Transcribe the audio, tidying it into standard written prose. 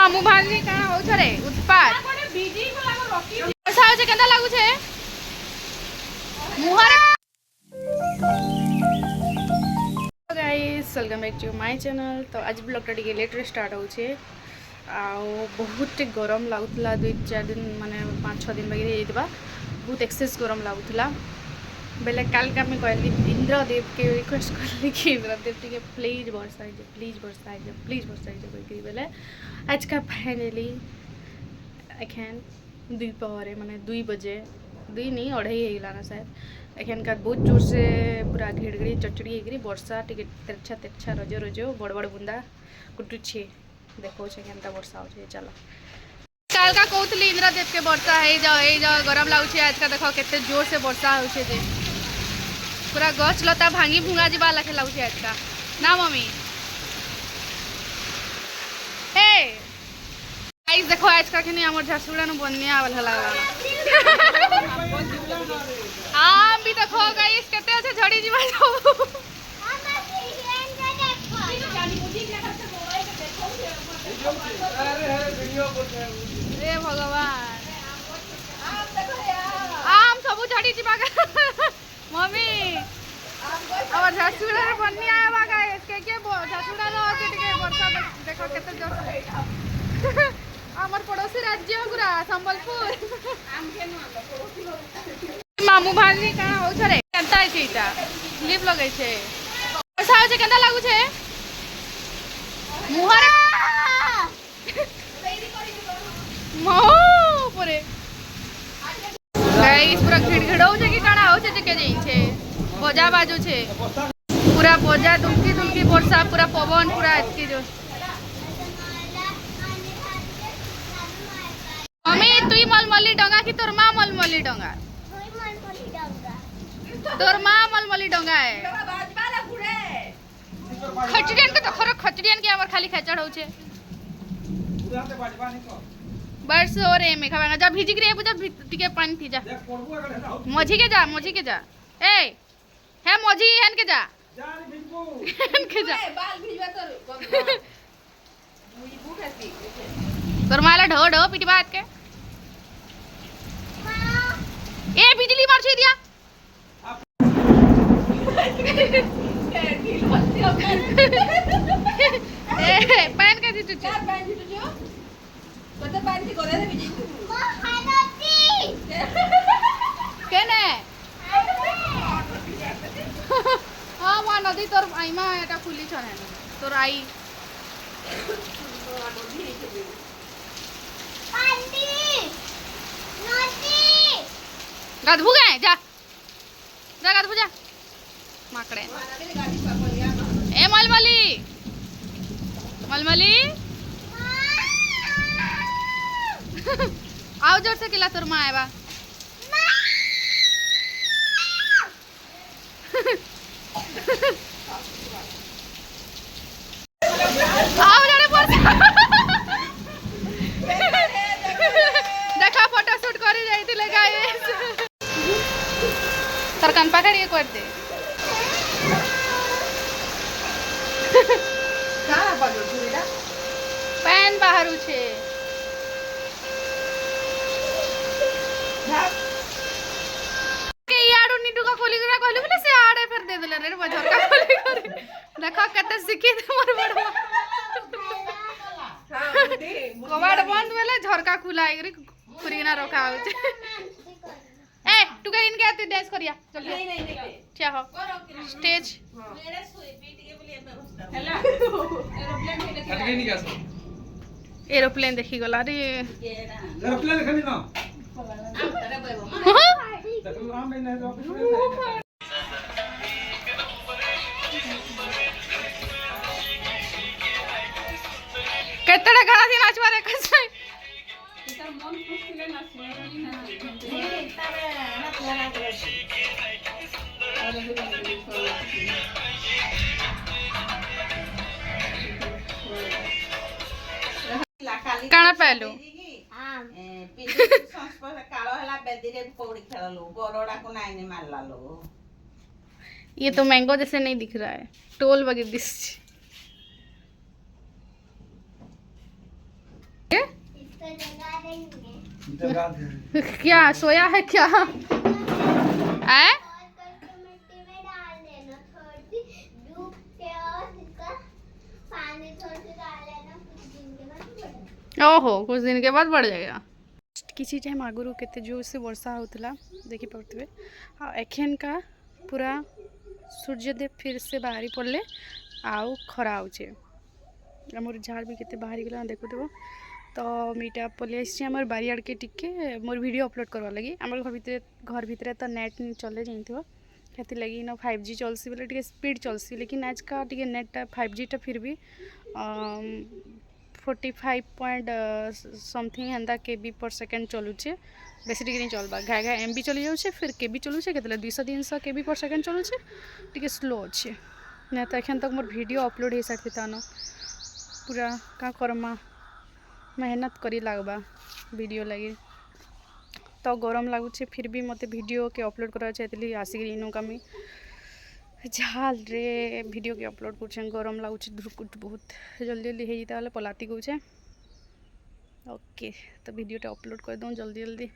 मामू भांजी कहाँ हो छरे उत्पात वर्षा होचे केंदा लागू छे मुहर guys welcome back to my channel. तो आज ब्लॉग टी लेट रे स्टार्ट होचे बहुत गरम लगुला 2-4 दिन माने 5-6 दिन लगे जाइतबा बहुत एक्सेस गरम लगुला बेले काल का मैं कहली इंद्रदेव के रिक्वेस्ट करली कि इंद्रदेव टी प्लीज वर्षा प्लीज वर्षा प्लीज वर्षा कही बेले आज का फाइनली एखन दोपहर माने 2 बजे 2 नहीं 2:30 होगा ना शायद एखन का बहुत जोर से पूरा घिड़घिड़ी चचड़ी होगी वर्षा टी तेरछा तेरछा रजो रजो बड़ बड़ बुंदा कुटुछे देखो केनता वर्षा हो चलो काल का कहली इंद्रदेव के वर्षा हो जाओ गरम लगुच आज का देखो केते जोर से वर्षा हो पूरा गछ लता भांगी भूंगा जी लाखे लगुच आज का ना मम्मी गाइस देखो आज का खनी हमर झारसुगुड़ा न बनिया वाला लागला हां भी देखो गाइस केते আছে झड़ी जीवा जाऊ ए भगवान आम सब झड़ी जीवा मम्मी और झारसुगुड़ा रे बनिया आवा गाइस के झारसुगुड़ा रो के टिके वर्षा देखो केते जोर आमर पड़ोसी राज्य पूरा संबलपुर मामू भांजी कहाँ हो छरे केनता है एटा लिप लगै छे वर्षा हो छे केनता लागु छे मुहर मो परे गाइस पूरा घिड़घिड़ौ छे कि काना हो छे के जई छे बजा बाजू छे पूरा बजा दुलकी दुलकी वर्षा पूरा पवन पूरा एतकी जो मम्मी तुई मलमली डंगा कि तोर माँ मलमली डंगा तोर माँ मलमली डंगा है खचड़ियन के तो खरो खचड़ियन के हमर खाली खचड़ हो छे बस और एमे खावा जा भिजी रे पूजा टिके पानी थी जा मझी के जा ए है मझी हन के जा हन के जा बाल भिजवा तोर माला ढो ढो पिटी बात के ए बिजली मार छे दिया ए पैन के दितु छे पैन दितु जो कत पैन थी करे रे बिजली को हानती केने हां वा नदी तोर आईमा एटा खुली छने तोर आई गाधू गए जा गाधू जा माकड़े ए मलमली मलमली आओ जोर से किला तोर माँ आएबा आओ जाने पर देखा फोटो शूट करी जाइतिले गाइस तर कान पकड़िए कर दे काला बाजू छुरीला पैन बाहरु छे के याडू निडू का खोली करा कहलु बोले से आड़े फिर दे देले रे बजर का खोली करे देखा कते सिखी मोर बड़वा कबाड़ बंद वेले झरका खुला है खुरीना रखा हो ए तू का इनके आते डांस करिया चल नहीं क्या हो स्टेज मेरे सोई पीट के बोली व्यवस्था हैला एरोप्लेन हट गई नहीं क्या सब एरोप्लेन देखी गला रे एरोप्लेन देखनी ना देखो राम भाई ने ऑफिस केतड़ा घड़ा थी नाचवा रे कैसे इधर मन खुश के नाचने ना तारे ना तोरा करे काना पहलू हां पीछे संस्पर्श कालो हला बेदी रे पौड़ी खेललो बरोड़ा को नाइने मारला लो ये तो मैंगो जैसे नहीं दिख रहा है टोल वगैरह दिस जगा दे। क्या सोया है क्या? है ओहो कुछ दिन के बाद बढ़ जाएगा। किसी टाइम आगुरी केते जोर से वर्षा होता देखी पारे एखेन का पूरा सूर्यदेव फिर से बाहरी पड़े आउ खरा होचे आमर झाड़ भी केते बाहरी गला देखुव तो मीटा पलि आसी आमर बारियाड़ के टिके मोर वीडियो अपलोड करवा लगी आमर घर भितर तो नेट चले जाइए कथी लगी ना 5G चलसी बोले टे स्पीड चलसी लेकिन आज का टे नेट 5G फिर भी 45 पॉइंट समथिंग हेन्ता KB पर सेकेंड चलुचे बेसी टिके नहीं चलवा घाए घाए MB चली जाऊे फिर KB चलुचे के 200-300 KB पर सेकेंड चलुचे टे स्लो अच्छे ना तो एखन तक मोर वीडियो अपलोड हो सारी था पूरा क्या करमा मेहनत करी लागबा वीडियो लगे तो गरम लगुचे फिर भी मते वीडियो के अपलोड करा चाहती आसिक इनू कमी झाल रे वीडियो के अपलोड कर गरम लगुच धुकुट बहुत जल्दी जल्दी हो जाता पलाती कौचे ओके तो वीडियो अपलोड कर दूँ जल्दी जल्दी।